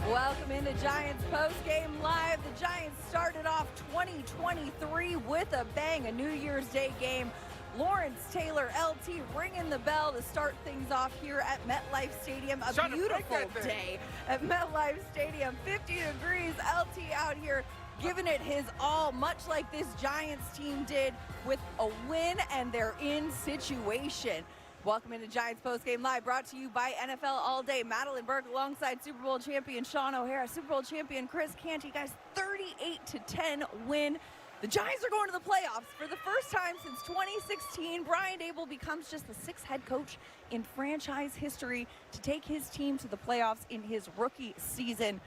Welcome into Giants Postgame Live. The Giants started off 2023 with a bang, a New Year's Day game. Lawrence Taylor, LT, ringing the bell to start things off here at MetLife Stadium. A beautiful day at MetLife Stadium. 50 degrees, LT out here giving it his all, much like this Giants team did with a win, and they're in situation. Welcome into Giants Postgame Live, brought to you by NFL All Day. Madelyn Burke alongside Super Bowl champion Shaun O'Hara, Super Bowl champion Chris Canty. Guys, 38-10 win. The Giants are going to the playoffs for the first time since 2016. Brian Daboll becomes just the sixth head coach in franchise history to take his team to the playoffs in his rookie season.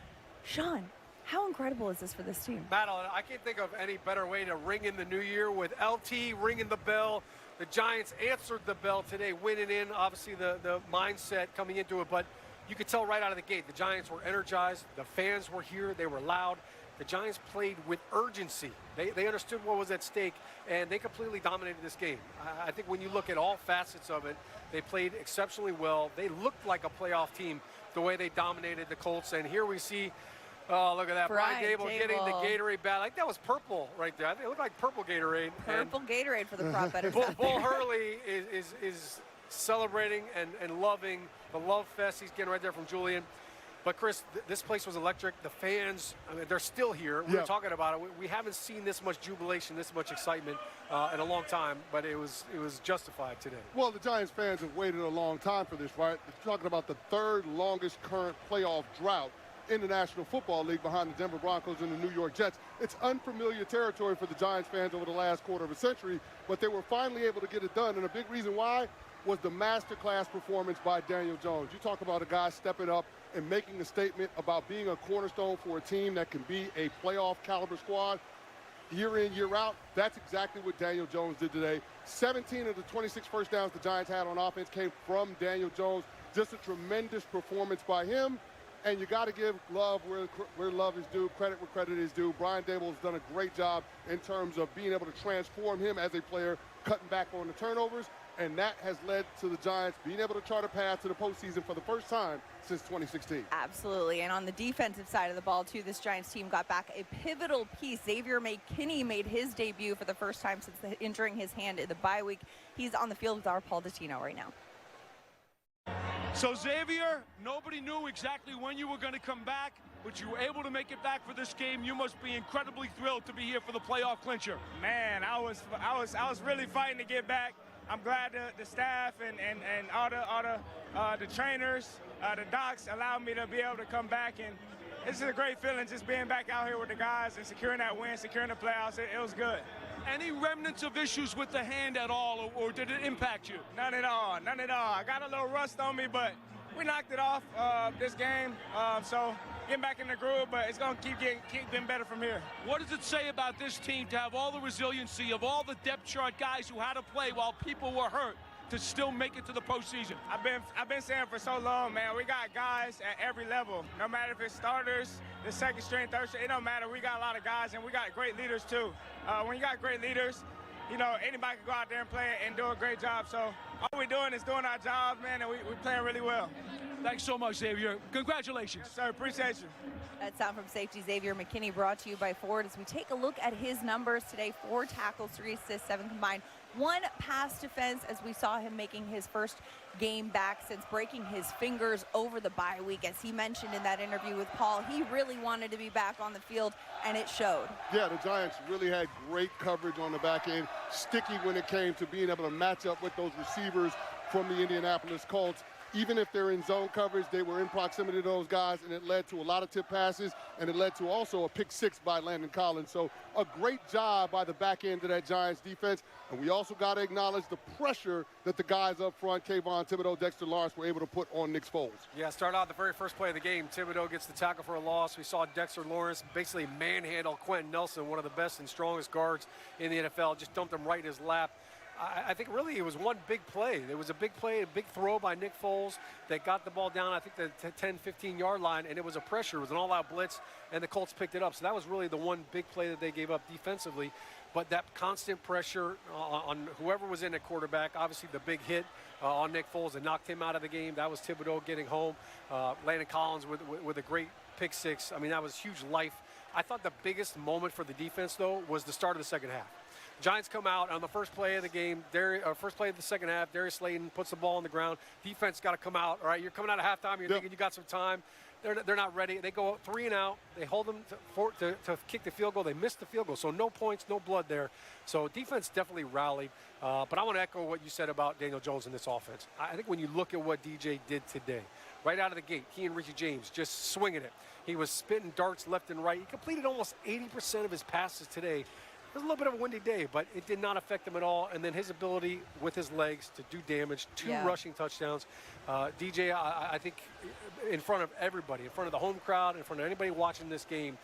Shaun, how incredible is this for this team? Madelyn, I can't think of any better way to ring in the new year with LT ringing the bell. The Giants answered the bell today, winning in, obviously, the mindset coming into it. But you could tell right out of the gate, the Giants were energized. The fans were here. They were loud. The Giants played with urgency. They understood what was at stake, and they completely dominated this game. I think when you look at all facets of it, they played exceptionally well. They looked like a playoff team the way they dominated the Colts. And here we see, oh, look at that. Brian Daboll getting the Gatorade bat. Like, that was purple right there. I think it looked like purple Gatorade. Purple Gatorade for the prop bettors. Bull Hurley is celebrating and loving the love fest he's getting right there from Julian. But, Chris, this place was electric. The fans, I mean, they're still here. We were talking about it. We haven't seen this much jubilation, this much excitement in a long time, but it was justified today. Well, the Giants fans have waited a long time for this, right? They're talking about the third longest current playoff drought in the National Football League behind the Denver Broncos and the New York Jets. It's unfamiliar territory for the Giants fans over the last quarter of a century, but they were finally able to get it done, and a big reason why was the masterclass performance by Daniel Jones. You talk about a guy stepping up and making a statement about being a cornerstone for a team that can be a playoff caliber squad year in, year out. That's exactly what Daniel Jones did today. 17 of the 26 first downs the Giants had on offense came from Daniel Jones. Just a tremendous performance by him. And you got to give love where love is due, credit where credit is due. Brian Daboll has done a great job in terms of being able to transform him as a player, cutting back on the turnovers. And that has led to the Giants being able to chart a path to the postseason for the first time since 2016. Absolutely. And on the defensive side of the ball, too, this Giants team got back a pivotal piece. Xavier McKinney made his debut for the first time since injuring his hand in the bye week. He's on the field with our Paul Dottino right now. So, Xavier, nobody knew exactly when you were going to come back, but you were able to make it back for this game. You must be incredibly thrilled to be here for the playoff clincher. Man, I was really fighting to get back. I'm glad the staff and all the trainers, the docs allowed me to be able to come back, and it's a great feeling just being back out here with the guys and securing that win, securing the playoffs. It was good. Any remnants of issues with the hand at all, or did it impact you? None at all, none at all. I got a little rust on me, but we knocked it off this game. So getting back in the groove, but it's going to keep getting better from here. What does it say about this team to have all the resiliency of all the depth chart guys who had to play while people were hurt to still make it to the postseason? I've been saying for so long, man, we got guys at every level. No matter if it's starters, the second string, third string, it don't matter. We got a lot of guys, and we got great leaders too. When you got great leaders, you know, anybody can go out there and play and do a great job. So all we're doing is doing our jobs, man, and we're playing really well. Thanks so much, Xavier. Congratulations. Yes, sir. Appreciate you. That sound from safety Xavier McKinney, brought to you by Ford. As we take a look at his numbers today, 4 tackles, 3 assists, 7 combined, 1 pass defense, as we saw him making his first game back since breaking his fingers over the bye week. As he mentioned in that interview with Paul, he really wanted to be back on the field, and it showed. Yeah, the Giants really had great coverage on the back end, sticky when it came to being able to match up with those receivers from the Indianapolis Colts. Even if they're in zone coverage, they were in proximity to those guys, and it led to a lot of tip passes, and it led to also a pick 6 by Landon Collins. So a great job by the back end of that Giants defense. And we also got to acknowledge the pressure that the guys up front, Kayvon Thibodeau, Dexter Lawrence, were able to put on Nick Foles. Yeah, start out the very first play of the game. Thibodeau gets the tackle for a loss. We saw Dexter Lawrence basically manhandle Quentin Nelson, one of the best and strongest guards in the NFL, just dumped him right in his lap. I think really it was one big play. There was a big play, a big throw by Nick Foles that got the ball down, I think, the 10, 15-yard line, and it was a pressure. It was an all-out blitz, and the Colts picked it up. So that was really the one big play that they gave up defensively. but that constant pressure on whoever was in at quarterback, obviously the big hit on Nick Foles that knocked him out of the game. That was Thibodeau getting home. Landon Collins with a great pick six. I mean, that was huge life. I thought the biggest moment for the defense, though, was the start of the second half. Giants come out on the first play of the game, first play of the second half. Darius Slayton puts the ball on the ground. Defense got to come out. All right, you're coming out of halftime. You're thinking you got some time. They're not ready. They go 3 and out. They hold them to kick the field goal. They missed the field goal, so no points, no blood there. So defense definitely rallied. But I want to echo what you said about Daniel Jones in this offense. I think when you look at what DJ did today, right out of the gate, he and Richie James just swinging it. He was spitting darts left and right. He completed almost 80% of his passes today. It was a little bit of a windy day, but it did not affect him at all. And then his ability with his legs to do damage, 2 rushing touchdowns. DJ, I think in front of everybody, in front of the home crowd, in front of anybody watching this game,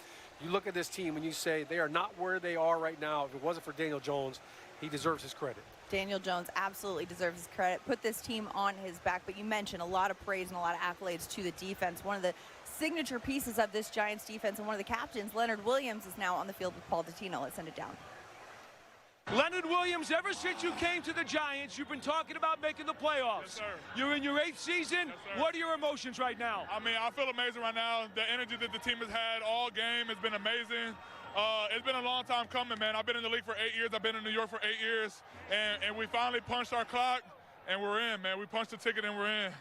you look at this team and you say they are not where they are right now. If it wasn't for Daniel Jones, he deserves his credit. Daniel Jones absolutely deserves his credit. Put this team on his back, but you mentioned a lot of praise and a lot of accolades to the defense. One of the signature pieces of this Giants defense and one of the captains, Leonard Williams, is now on the field with Paul Dottino. Let's send it down. Leonard Williams, ever since you came to the Giants, you've been talking about making the playoffs. Yes, sir. You're in your 8th season. Yes, What are your emotions right now? I mean, I feel amazing right now. The energy that the team has had all game has been amazing. It's been a long time coming, man. I've been in the league for 8 years. I've been in New York for 8 years. And we finally punched our clock, and we're in, man. We punched the ticket, and we're in.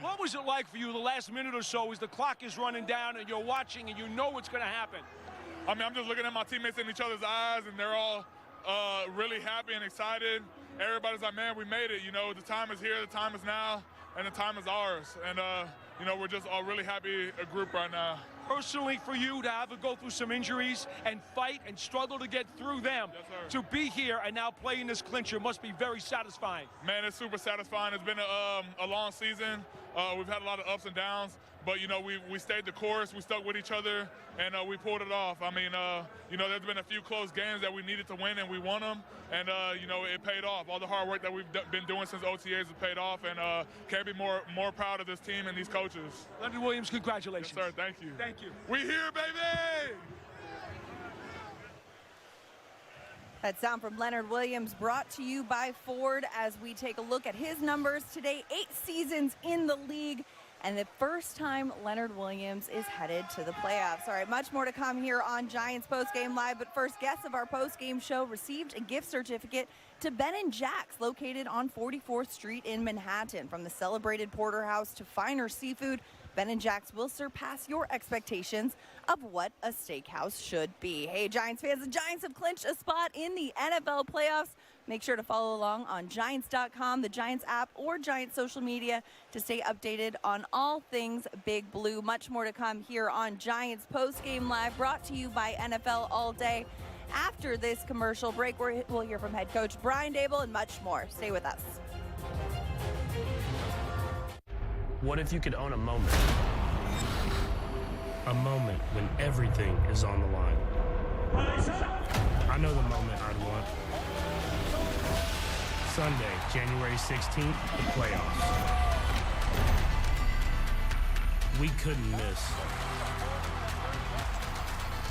What was it like for you the last minute or so as the clock is running down and you're watching and you know what's going to happen? I mean, I'm just looking at my teammates in each other's eyes, and they're all really happy and excited. Everybody's like, man, we made it. You know, the time is here, the time is now, and the time is ours. And, you know, we're just all really happy a group right now. Personally, for you to have to go through some injuries and fight and struggle to get through them, Yes, to be here and now play in this clincher must be very satisfying. Man, it's super satisfying. It's been a long season. We've had a lot of ups and downs, but, you know, we stayed the course. We stuck with each other, and we pulled it off. I mean, you know, there's been a few close games that we needed to win, and we won them, and, you know, it paid off. All the hard work that we've been doing since OTAs has paid off, and can't be more proud of this team and these coaches. Leonard Williams, congratulations. Yes, sir. Thank you. Thank you. We here, baby! That sound from Leonard Williams brought to you by Ford as we take a look at his numbers today. 8 seasons in the league, and the first time Leonard Williams is headed to the playoffs. All right, much more to come here on Giants Postgame Live, but first, guests of our postgame show received a gift certificate to Ben & Jack's, located on 44th Street in Manhattan. From the celebrated porterhouse to finer seafood, Ben & Jack's will surpass your expectations of what a steakhouse should be. Hey, Giants fans, the Giants have clinched a spot in the NFL playoffs. Make sure to follow along on Giants.com, the Giants app, or Giants social media to stay updated on all things Big Blue. Much more to come here on Giants Postgame Live, brought to you by NFL All Day. After this commercial break, we'll hear from head coach Brian Daboll and much more. Stay with us. What if you could own a moment? A moment when everything is on the line. I know the moment I'd want. Sunday, January 16th, the playoffs. We couldn't miss.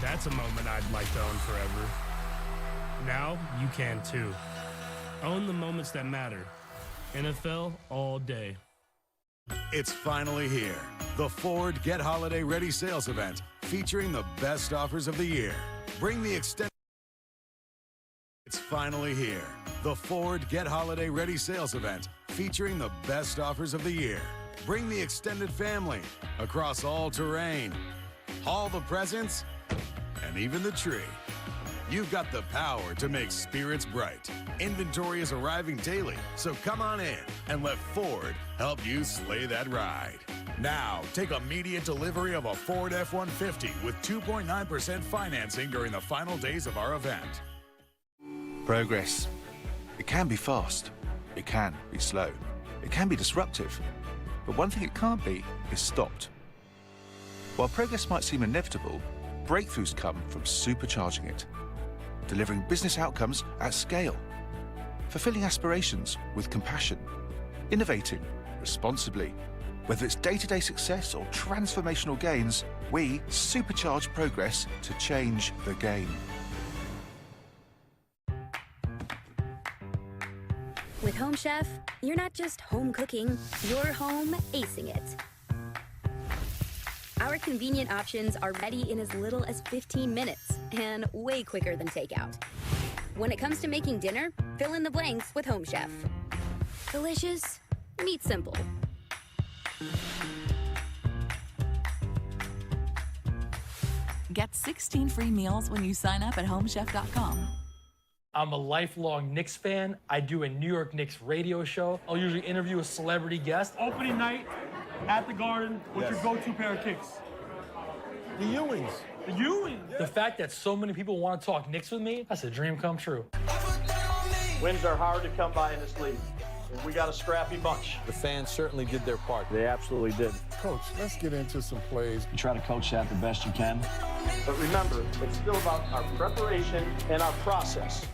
That's a moment I'd like to own forever. Now, you can too. Own the moments that matter. NFL all day. It's finally here. The Ford Get Holiday Ready sales event featuring the best offers of the year. Bring the extended. It's finally here. The Ford Get Holiday Ready sales event featuring the best offers of the year. Bring the extended family across all terrain. Haul the presents and even the tree. You've got the power to make spirits bright. Inventory is arriving daily, so come on in and let Ford help you slay that ride. Now, take immediate delivery of a Ford F-150 with 2.9% financing during the final days of our event. Progress. It can be fast. It can be slow. It can be disruptive. But one thing it can't be is stopped. While progress might seem inevitable, breakthroughs come from supercharging it. Delivering business outcomes at scale, fulfilling aspirations with compassion, innovating responsibly. Whether it's day-to-day success or transformational gains, we supercharge progress to change the game. With Home Chef, you're not just home cooking, you're home acing it. Our convenient options are ready in as little as 15 minutes and way quicker than takeout. When it comes to making dinner, fill in the blanks with Home Chef. Delicious, meat simple. Get 16 free meals when you sign up at homechef.com. I'm a lifelong Knicks fan. I do a New York Knicks radio show. I'll usually interview a celebrity guest. Opening night at the Garden, what's your go-to pair of kicks? The Ewings. The Ewings? Yeah. The fact that so many people want to talk Knicks with me, that's a dream come true. Wins are hard to come by in this league. We got a scrappy bunch. The fans certainly did their part. They absolutely did. Coach, let's get into some plays. You try to coach that the best you can. But remember, it's still about our preparation and our process.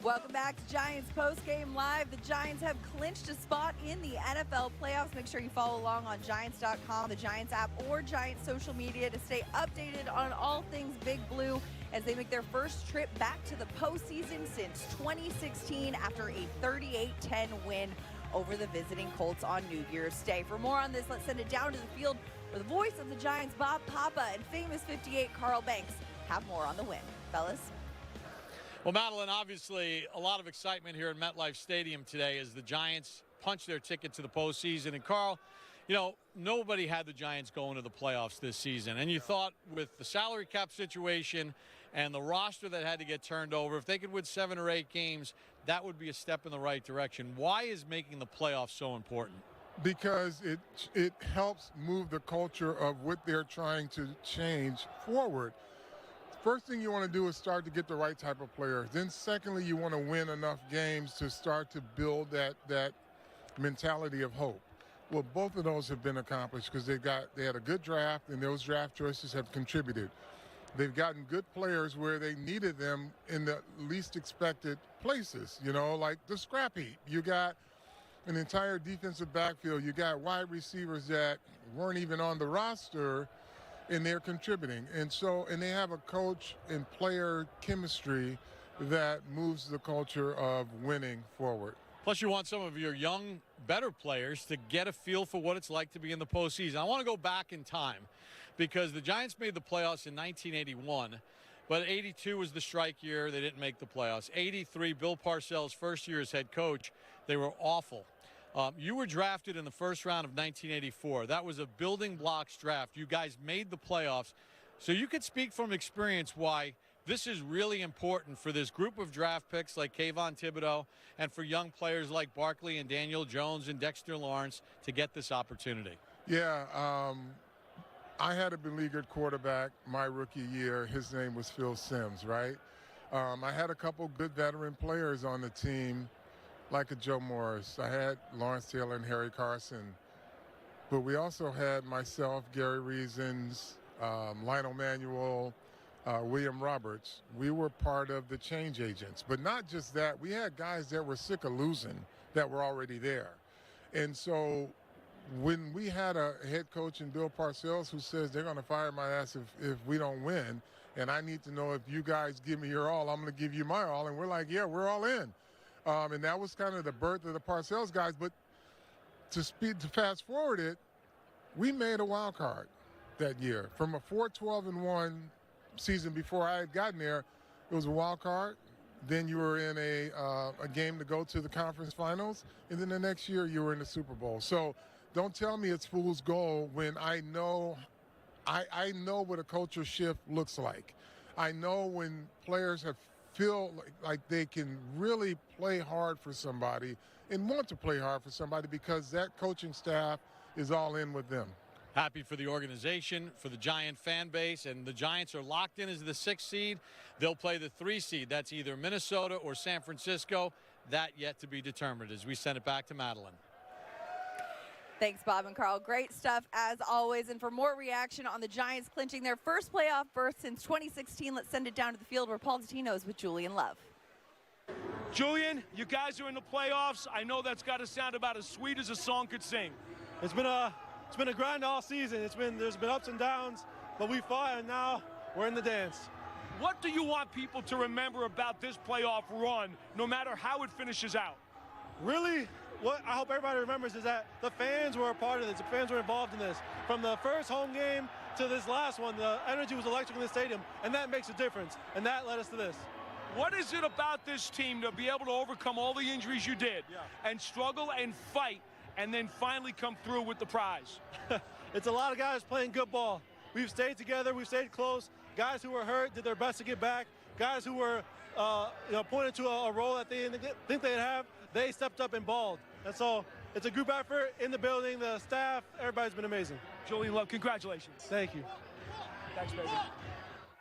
Welcome back to Giants Postgame Live. The Giants have clinched a spot in the NFL playoffs. Make sure you follow along on Giants.com, the Giants app, or Giants social media to stay updated on all things Big Blue as they make their first trip back to the postseason since 2016 after a 38-10 win over the visiting Colts on New Year's Day. For more on this, let's send it down to the field where the voice of the Giants, Bob Papa, and famous 58 Carl Banks have more on the win. Fellas? Well, Madelyn, obviously a lot of excitement here at MetLife Stadium today as the Giants punch their ticket to the postseason. And Carl, you know, nobody had the Giants going to the playoffs this season. And you thought with the salary cap situation and the roster that had to get turned over, if they could win 7 or 8 games, that would be a step in the right direction. Why is making the playoffs so important? Because it helps move the culture of what they're trying to change forward. First thing you want to do is start to get the right type of players. Then secondly, you want to win enough games to start to build that mentality of hope. Well, both of those have been accomplished because they had a good draft, and those draft choices have contributed. They've gotten good players where they needed them in the least expected places, you know, like the scrap heap. You got an entire defensive backfield. You got wide receivers that weren't even on the roster, and they're contributing. And they have a coach and player chemistry that moves the culture of winning forward. Plus, you want some of your young, better players to get a feel for what it's like to be in the postseason. I want to go back in time because the Giants made the playoffs in 1981, but 82 was the strike year. They didn't make the playoffs. 83, Bill Parcells' first year as head coach, they were awful. You were drafted in the first round of 1984. That was a building blocks draft. You guys made the playoffs. So you could speak from experience why this is really important for this group of draft picks like Kayvon Thibodeau and for young players like Barkley and Daniel Jones and Dexter Lawrence to get this opportunity. Yeah, I had a beleaguered quarterback my rookie year. His name was Phil Simms, right? I had a couple good veteran players on the team, like a Joe Morris. I had Lawrence Taylor and Harry Carson. But we also had myself, Gary Reasons, Lionel Manuel, William Roberts. We were part of the change agents. But not just that, we had guys that were sick of losing that were already there. And so when we had a head coach in Bill Parcells who says they're going to fire my ass if we don't win, and I need to know if you guys give me your all, I'm going to give you my all. And we're like, yeah, we're all in. And that was kind of the birth of the Parcells guys. But to fast forward it, we made a wild card that year. From a 4-12-1 season before I had gotten there, it was a wild card. Then you were in a game to go to the conference finals. And then the next year you were in the Super Bowl. So don't tell me it's fool's gold when I know what a culture shift looks like. I know when players feel like they can really play hard for somebody and want to play hard for somebody because that coaching staff is all in with them. Happy for the organization, for the Giant fan base, and the Giants are locked in as the 6th seed. They'll play the 3 seed. That's either Minnesota or San Francisco. That yet to be determined as we send it back to Madelyn. Thanks, Bob and Carl. Great stuff as always. And for more reaction on the Giants clinching their first playoff berth since 2016, let's send it down to the field where Paul Dottino is with Julian Love. Julian, you guys are in the playoffs. I know that's got to sound about as sweet as a song could sing. It's been a grind all season. There's been ups and downs, but we fought, and now we're in the dance. What do you want people to remember about this playoff run, no matter how it finishes out? really, what I hope everybody remembers is that the fans were a part of this. The fans were involved in this. From the first home game to this last one, the energy was electric in the stadium, and that makes a difference, and that led us to this. What is it about this team to be able to overcome all the injuries you did and struggle and fight and then finally come through with the prize? It's a lot of guys playing good ball. We've stayed together. We've stayed close. Guys who were hurt did their best to get back. Guys who were pointed to a role that they didn't think they'd have, they stepped up and balled. And so it's a group effort in the building, the staff, everybody's been amazing. Julian Love, congratulations. Thank you. Thanks, baby.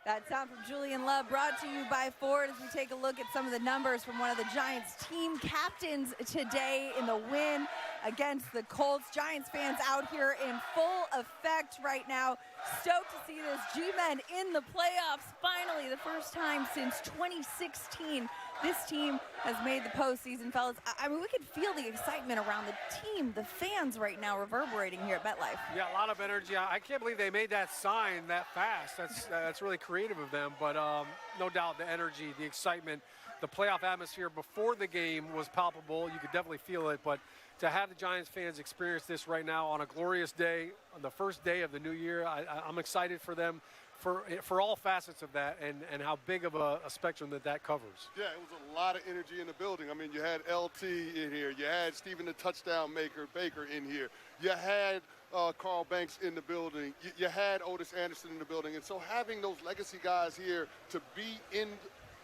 That sound from Julian Love brought to you by Ford as we take a look at some of the numbers from one of the Giants team captains today in the win against the Colts. Giants fans out here in full effect right now. Stoked to see this. G-Men in the playoffs finally, the first time since 2016. This team has made the postseason, fellas. I mean, we could feel the excitement around the team, the fans right now reverberating here at MetLife. Yeah, a lot of energy. I can't believe they made that sign that fast. That's really creative of them. But no doubt the energy, the excitement, the playoff atmosphere before the game was palpable. You could definitely feel it. But to have the Giants fans experience this right now on a glorious day, on the first day of the new year, I'm excited for them. For all facets of that and how big of a spectrum that covers. Yeah, it was a lot of energy in the building. I mean, you had LT in here. You had Stephen the touchdown maker, Baker, in here. You had Carl Banks in the building. You had Otis Anderson in the building. And so having those legacy guys here to be in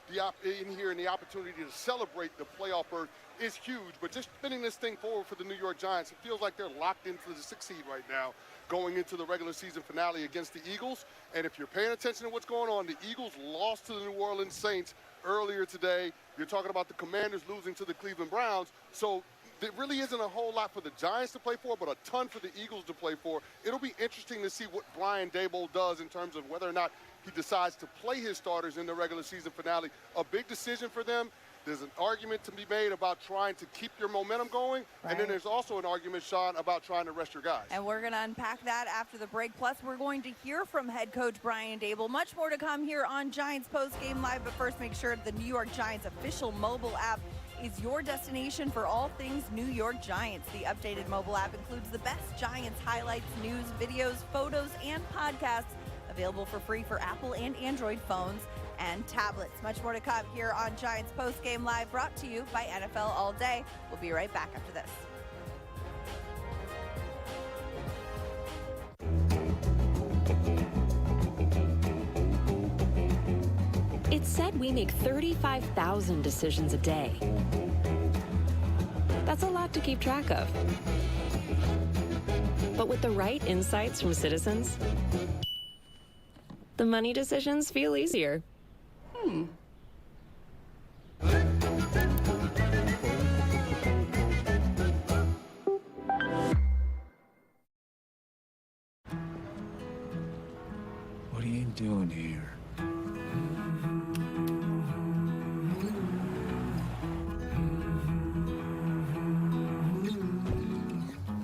here and the opportunity to celebrate the playoff berth is huge. But just spinning this thing forward for the New York Giants, it feels like they're locked into the 6th seed right now, going into the regular season finale against the Eagles. And if you're paying attention to what's going on, the Eagles lost to the New Orleans Saints earlier today. You're talking about the Commanders losing to the Cleveland Browns. So there really isn't a whole lot for the Giants to play for, but a ton for the Eagles to play for. It'll be interesting to see what Brian Daboll does in terms of whether or not he decides to play his starters in the regular season finale. A big decision for them. There's an argument to be made about trying to keep your momentum going. Right. And then there's also an argument, Shaun, about trying to rest your guys. And we're going to unpack that after the break. Plus, we're going to hear from head coach Brian Daboll. Much more to come here on Giants Postgame Live. But first, make sure the New York Giants official mobile app is your destination for all things New York Giants. The updated mobile app includes the best Giants highlights, news, videos, photos, and podcasts. Available for free for Apple and Android phones and tablets. Much more to come here on Giants Postgame Live, brought to you by NFL All Day. We'll be right back after this. It's said we make 35,000 decisions a day. That's a lot to keep track of. But with the right insights from citizens, the money decisions feel easier. What are you doing here?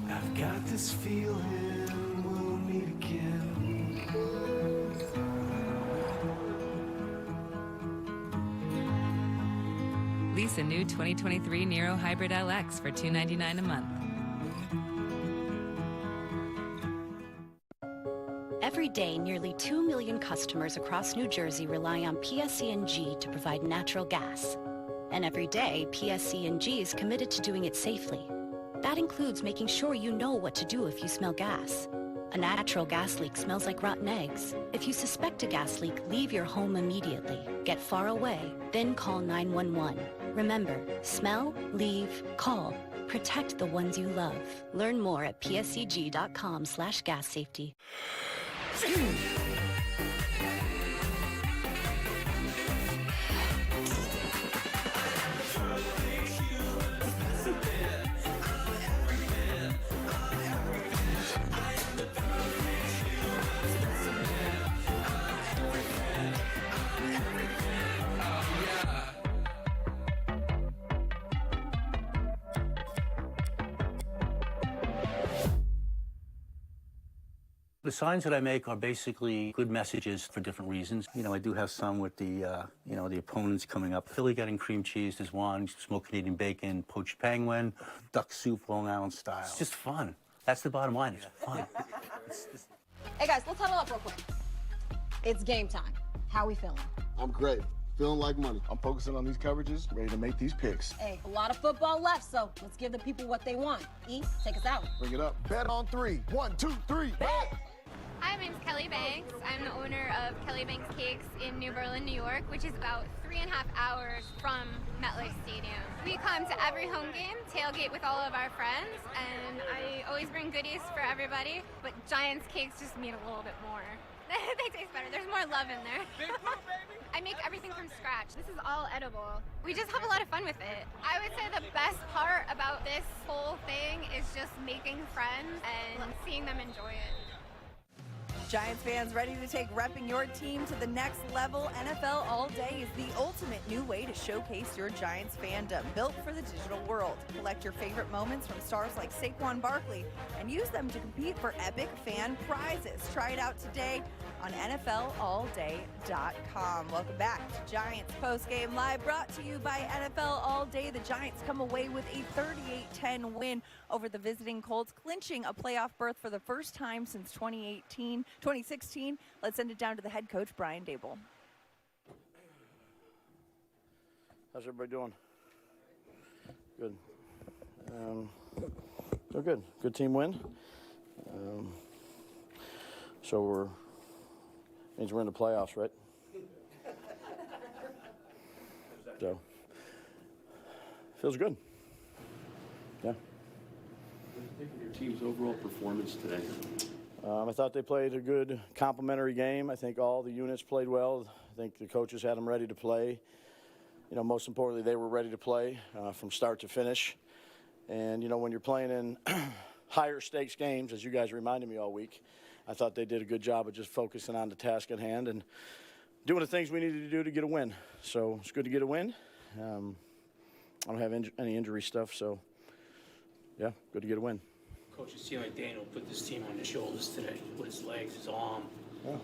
I've got this feeling we'll meet again. Lease a new 2023 Nero Hybrid LX for $299 a month. Every day, nearly 2 million customers across New Jersey rely on PSE&G to provide natural gas. And every day, PSE&G is committed to doing it safely. That includes making sure you know what to do if you smell gas. A natural gas leak smells like rotten eggs. If you suspect a gas leak, leave your home immediately. Get far away, then call 911. Remember, smell, leave, call. Protect the ones you love. Learn more at pseg.com/gas safety. The signs that I make are basically good messages for different reasons. You know, I do have some with the, the opponents coming up. Philly getting cream cheese is one, smoked Canadian bacon, poached penguin, duck soup, Long Island style. It's just fun. That's the bottom line. It's fun. Hey guys, let's huddle up real quick. It's game time. How we feeling? I'm great. Feeling like money. I'm focusing on these coverages, ready to make these picks. Hey, a lot of football left, so let's give the people what they want. E, take us out. Bring it up. Bet on 3. 1, 2, 3. Bet! Hi, my name's Kelly Banks. I'm the owner of Kelly Banks Cakes in New Berlin, New York, which is about 3.5 hours from MetLife Stadium. We come to every home game, tailgate with all of our friends, and I always bring goodies for everybody, but Giants cakes just mean a little bit more. They taste better. There's more love in there. I make everything from scratch. This is all edible. We just have a lot of fun with it. I would say the best part about this whole thing is just making friends and seeing them enjoy it. Giants fans ready to take repping your team to the next level? NFL All Day is the ultimate new way to showcase your Giants fandom, built for the digital world. Collect your favorite moments from stars like Saquon Barkley and use them to compete for epic fan prizes. Try it out today on NFLAllDay.com. Welcome back to Giants Postgame Live, brought to you by NFL All Day. The Giants come away with a 38-10 win over the visiting Colts, clinching a playoff berth for the first time since 2016. Let's send it down to the head coach, Brian Daboll. How's everybody doing? Good. Good. Good team win. So means we're in the playoffs, right? So feels good. Yeah. What do you think of your team's overall performance today? I thought they played a good complementary game. I think all the units played well. I think the coaches had them ready to play. You know, most importantly, they were ready to play from start to finish. And, you know, when you're playing in higher stakes games, as you guys reminded me all week, I thought they did a good job of just focusing on the task at hand and doing the things we needed to do to get a win. So it's good to get a win. I don't have any injury stuff, so, yeah, good to get a win. Coach, it seemed like Daniel put this team on his shoulders today with his legs, his arm. Yeah.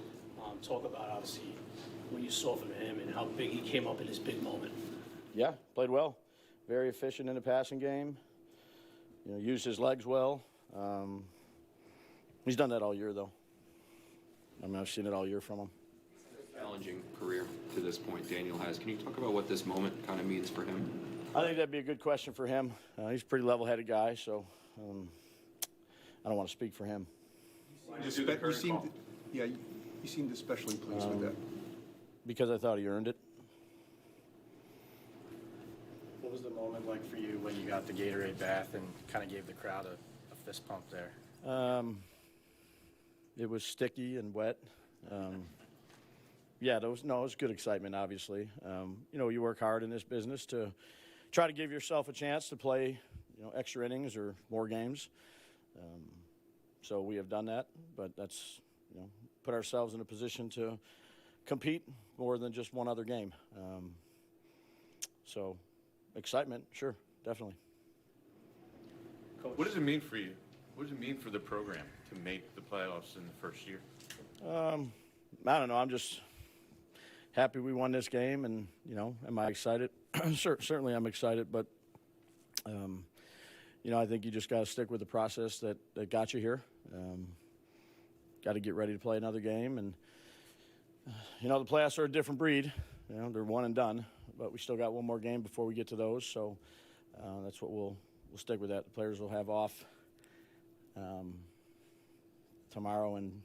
Talk about, obviously, what you saw from him and how big he came up in this big moment. Yeah, played well. Very efficient in the passing game. You know, used his legs well. He's done that all year, though. I mean, I've seen it all year from him. Challenging career to this point Daniel has. Can you talk about what this moment kind of means for him? I think that'd be a good question for him. He's a pretty level-headed guy, so I don't want to speak for him. You seemed especially pleased with that. Because I thought he earned it. What was the moment like for you when you got the Gatorade bath and kind of gave the crowd a fist pump there? It was sticky and wet. It was good excitement, obviously. You know, you work hard in this business to try to give yourself a chance to play, you know, extra innings or more games. So we have done that, but that's, you know, put ourselves in a position to compete more than just one other game. So excitement, sure, definitely. Coach, what does it mean for you? What does it mean for the program to make the playoffs in the first year? I don't know. I'm just happy we won this game, and, you know, am I excited? Certainly I'm excited, but, you know, I think you just got to stick with the process that got you here. Got to get ready to play another game, and, you know, the playoffs are a different breed. You know, they're one and done, but we still got one more game before we get to those, so that's what we'll stick with that. The players will have off tomorrow and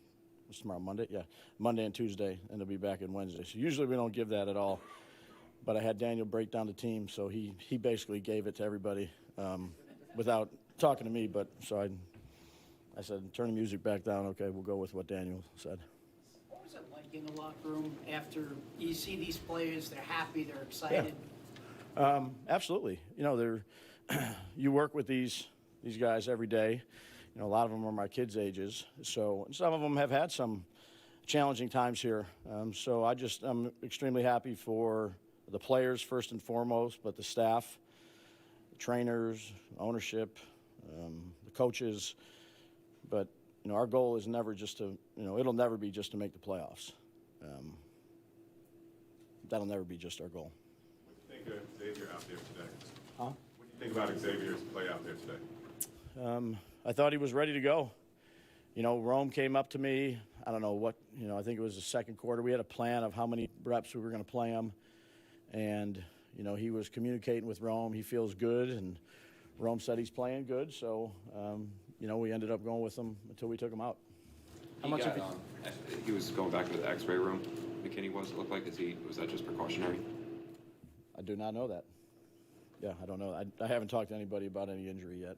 what's tomorrow, Monday? Yeah, Monday and Tuesday, and they'll be back in Wednesday. So usually we don't give that at all, but I had Daniel break down the team, so he basically gave it to everybody without talking to me. But so I said, turn the music back down. Okay, we'll go with what Daniel said. What was it like in the locker room after you see these players? They're happy, they're excited. Yeah. Absolutely. You know, you work with these guys every day. You know, a lot of them are my kids' ages, so some of them have had some challenging times here. So I'm extremely happy for the players first and foremost, but the staff, the trainers, ownership, the coaches. But our goal is never just to, it'll never be just to make the playoffs. That'll never be just our goal. What do you think of Xavier out there today? Huh? What do you think about Xavier's play out there today? I thought he was ready to go. Rome came up to me. I don't know what, I think it was the second quarter. We had a plan of how many reps we were going to play him. And, he was communicating with Rome. He feels good, and Rome said he's playing good. So, we ended up going with him until we took him out. How much of it? He was going back to the X-ray room. McKinney was. It looked like. Was that just precautionary? I do not know that. Yeah, I don't know. I haven't talked to anybody about any injury yet.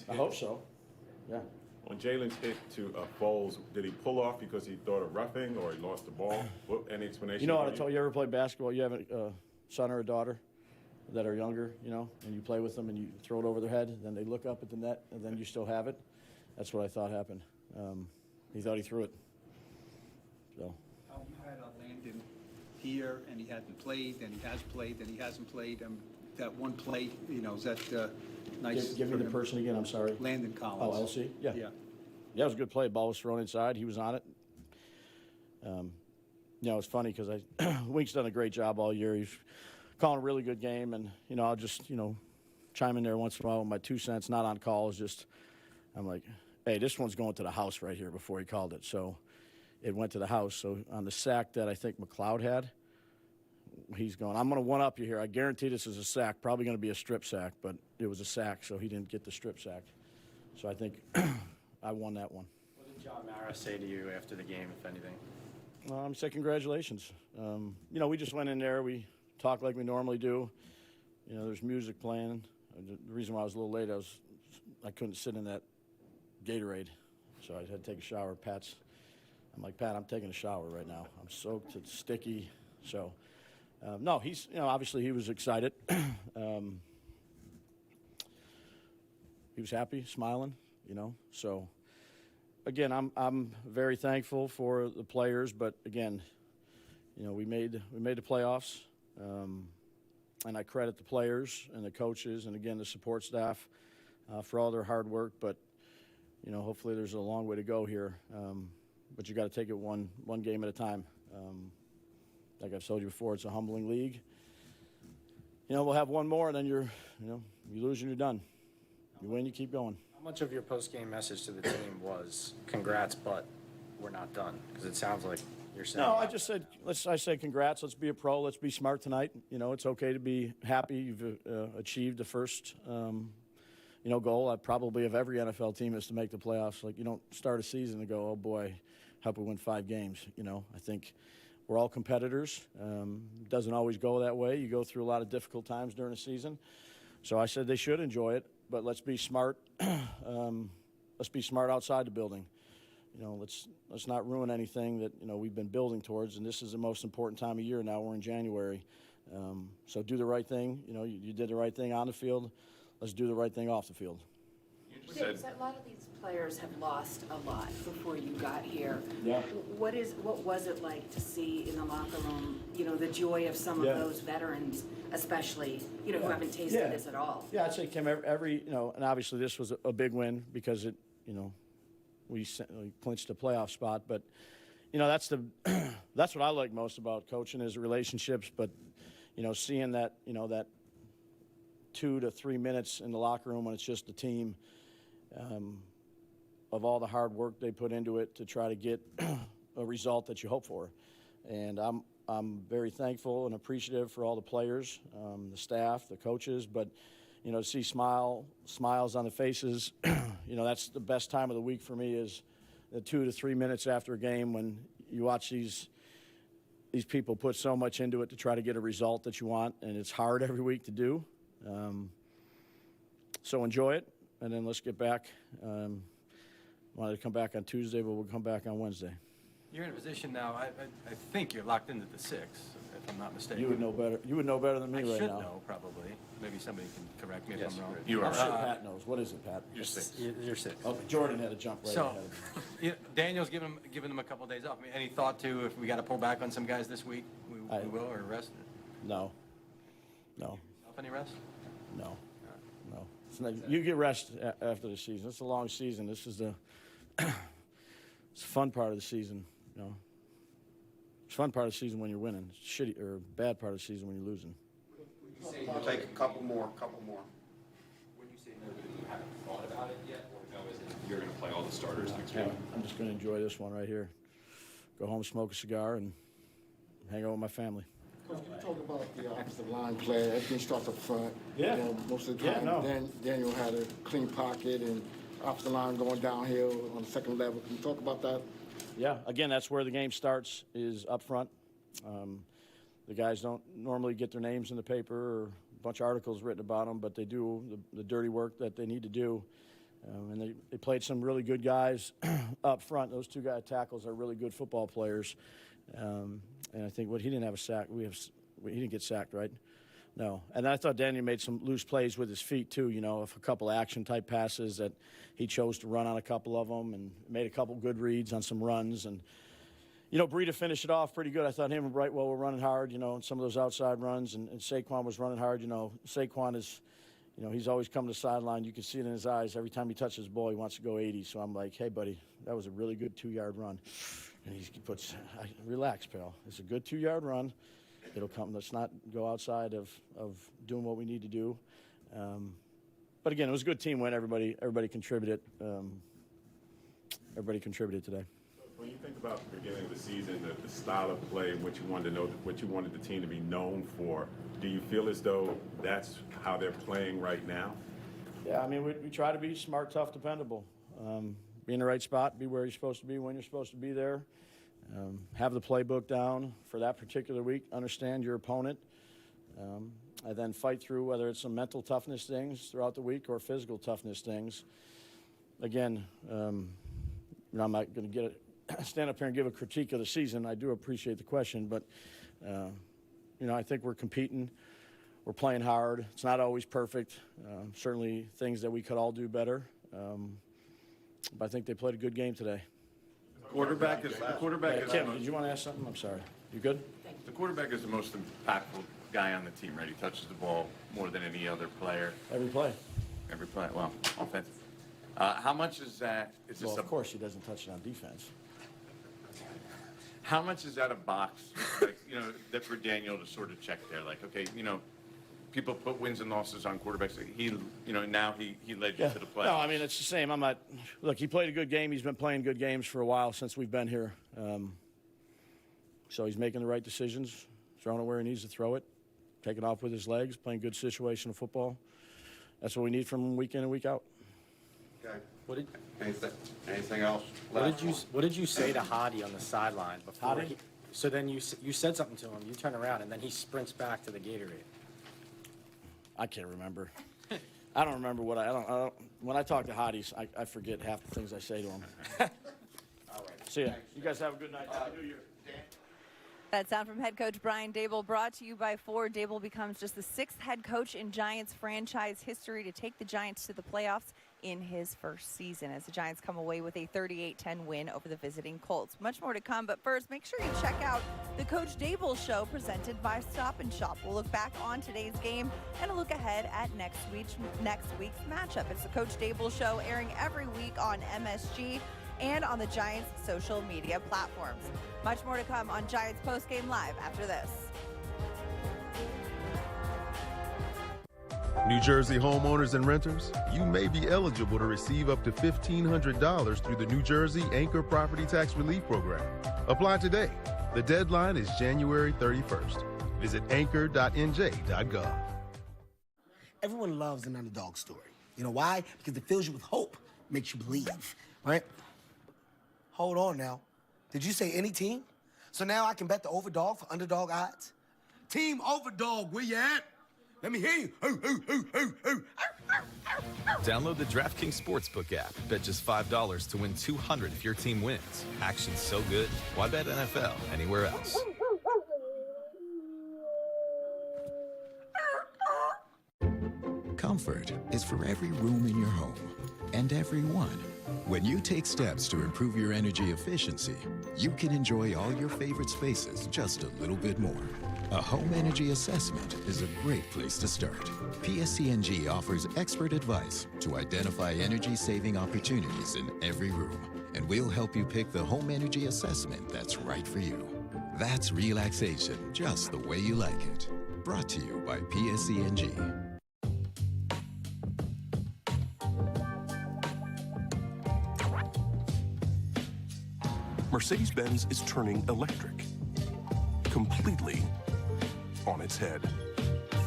I hope so. Yeah. On Jalen's hit to Bowles, did he pull off because he thought of roughing or he lost the ball? Any explanation? You know what I told you? Ever play basketball? You have a son or a daughter that are younger, and you play with them and you throw it over their head, then they look up at the net, and then you still have it. That's what I thought happened. He thought he threw it. So. You had Landon here, and he hadn't played, and he has played, and he hasn't played. That one play, is that nice? Give me the person again. I'm sorry. Landon Collins. Oh, LC? Yeah. Yeah. Yeah, it was a good play. Ball was thrown inside. He was on it. It's funny because Wink's done a great job all year. He's calling a really good game, and I'll just chime in there once in a while with my 2 cents. Not on calls, just I'm like, hey, this one's going to the house right here before he called it. So it went to the house. So on the sack that I think McLeod had, he's going, I'm going to one-up you here. I guarantee this is a sack. Probably going to be a strip sack, but it was a sack, so he didn't get the strip sack. So I think I won that one. What did John Mara say to you after the game, if anything? I said congratulations. We just went in there. We talked like we normally do. There's music playing. The reason why I was a little late, I couldn't sit in that Gatorade, so I had to take a shower. I'm like, Pat, I'm taking a shower right now. I'm soaked, it's sticky. So, no, he's, obviously he was excited. He was happy, smiling, So, again, I'm very thankful for the players, but again, we made the playoffs, and I credit the players and the coaches and again the support staff for all their hard work. But hopefully there's a long way to go here. But you got to take it one game at a time. Like I've told you before, it's a humbling league. We'll have one more, and then you lose and you're done. You win, you keep going. How much of your post-game message to the team was congrats, but we're not done? Because it sounds like you're saying. No, I just said, I said congrats. Let's be a pro. Let's be smart tonight. It's okay to be happy. You've achieved the first, goal. Probably of every NFL team is to make the playoffs. Like, you don't start a season and go, oh boy, hope we win 5 games. I think we're all competitors. It doesn't always go that way. You go through a lot of difficult times during the season. So I said they should enjoy it, but let's be smart. Let's be smart outside the building. Let's not ruin anything that we've been building towards. And this is the most important time of year now. We're in January, so do the right thing. You did the right thing on the field. Let's do the right thing off the field. A lot of these players have lost a lot before you got here. Yeah. What was it like to see in the locker room, the joy of some of those veterans, especially, who haven't tasted this at all? Yeah, I'd say, Kim, every and obviously this was a big win because it, we clinched a playoff spot. But, that's what I like most about coaching is relationships. But, seeing that, that 2 to 3 minutes in the locker room when it's just the team, of all the hard work they put into it to try to get a result that you hope for. And I'm very thankful and appreciative for all the players, the staff, the coaches, but, to see smiles on the faces, that's the best time of the week for me is the 2 to 3 minutes after a game when you watch these people put so much into it to try to get a result that you want, and it's hard every week to do. So enjoy it, and then let's get back. Wanted to come back on Tuesday, but we'll come back on Wednesday. You're in a position now, I think you're locked into the 6, if I'm not mistaken. You would know better. You would know better than me right now. I should know, probably. Maybe somebody can correct me if I'm wrong. You are. I'm sure Pat knows. What is it, Pat? You're 6. You're 6. Oh, Jordan had to jump right ahead of me. Daniel's giving them a couple of days off. I mean, any thought to if we got to pull back on some guys this week, we will, or rest? No. Any rest? No. You get rest after the season. It's a long season. This is the it's a fun part of the season, you know. It's a fun part of the season when you're winning. It's shitty or bad part of the season when you're losing. We'll take a couple more. When you say no, you haven't thought about it yet, or no, is it you're going to play all the starters next week? I'm just going to enjoy this one right here. Go home, smoke a cigar, and hang out with my family. Coach, can you talk about the offensive line play? Everything starts up front. Yeah. You know, most of the time, Daniel had a clean pocket and offensive line going downhill on the second level. Can you talk about that? Yeah, again, that's where the game starts, is up front. The guys don't normally get their names in the paper or a bunch of articles written about them, but they do the dirty work that they need to do. And they played some really good guys up front. Those two guy tackles are really good football players. And I think he didn't have a sack. He didn't get sacked, right? No. And I thought Daniel made some loose plays with his feet too. You know, a couple action-type passes that he chose to run on a couple of them, and made a couple good reads on some runs. And you know, Breida finished it off pretty good. I thought him and Brightwell were running hard. You know, in some of those outside runs, and Saquon was running hard. You know, Saquon is. You know, he's always coming to the sideline. You can see it in his eyes. Every time he touches the ball, he wants to go 80. So I'm like, hey, buddy, that was a really good 2-yard run. And he puts, relax, pal. It's a good 2-yard run. It'll come. Let's not go outside of doing what we need to do. But again, it was a good team win. Everybody contributed. Everybody contributed today. When you think about the beginning of the season, the style of play, what you wanted to know, what you wanted the team to be known for, do you feel as though that's how they're playing right now? Yeah, I mean, we try to be smart, tough, dependable. Be in the right spot, be where you're supposed to be, when you're supposed to be there. Have the playbook down for that particular week. Understand your opponent. And then fight through whether it's some mental toughness things throughout the week or physical toughness things. Again, you know, I'm not going to stand up here and give a critique of the season. I do appreciate the question, but you know, I think we're competing. We're playing hard. It's not always perfect. Certainly things that we could all do better. But I think they played a good game today. Quarterback is Kim, did you want to ask something? I'm sorry. You good? the quarterback is the most impactful guy on the team, right? He touches the ball more than any other player. Every play. Every play. Well, offense. How much is that? Well, of course he doesn't touch it on defense. How much is that a box, like, you know, that for Daniel to sort of check there? Like, okay, you know, people put wins and losses on quarterbacks. He, you know, now he led you to the play. No, I mean, it's the same. I'm not. Look, he played a good game. He's been playing good games for a while since we've been here. So he's making the right decisions, throwing it where he needs to throw it, taking off with his legs, playing good situational football. That's what we need from him week in and week out. Okay. Anything else? What did you say to Hadi on the sideline before? Hadi? So then you said something to him. You turn around and then he sprints back to the Gatorade. I can't remember. I don't remember what I don't. When I talk to Hotties, I forget half the things I say to them. All right. See ya. You guys have a good night. Happy New Year. That sound from head coach Brian Daboll, brought to you by Ford. Daboll becomes just the 6th head coach in Giants franchise history to take the Giants to the playoffs in his first season, as the Giants come away with a 38-10 win over the visiting Colts. Much more to come, but first, make sure you check out the Coach Daboll Show presented by Stop & Shop. We'll look back on today's game and a look ahead at next week's matchup. It's the Coach Daboll Show, airing every week on MSG and on the Giants' social media platforms. Much more to come on Giants Postgame Live after this. New Jersey homeowners and renters, you may be eligible to receive up to $1,500 through the New Jersey Anchor Property Tax Relief Program. Apply today. The deadline is January 31st. Visit anchor.nj.gov. Everyone loves an underdog story. You know why? Because it fills you with hope, makes you believe, right? Hold on now. Did you say any team? So now I can bet the overdog for underdog odds? Team Overdog, where you at? Let me hear you. Download the DraftKings Sportsbook app. Bet just $5 to win $200 if your team wins. Action's so good, why bet NFL anywhere else? Comfort is for every room in your home and everyone. When you take steps to improve your energy efficiency, you can enjoy all your favorite spaces just a little bit more. A home energy assessment is a great place to start. PSC&G offers expert advice to identify energy-saving opportunities in every room and we'll help you pick the home energy assessment that's right for you. That's relaxation, just the way you like it. Brought to you by PSE&G. Mercedes-Benz is turning electric, completely on its head,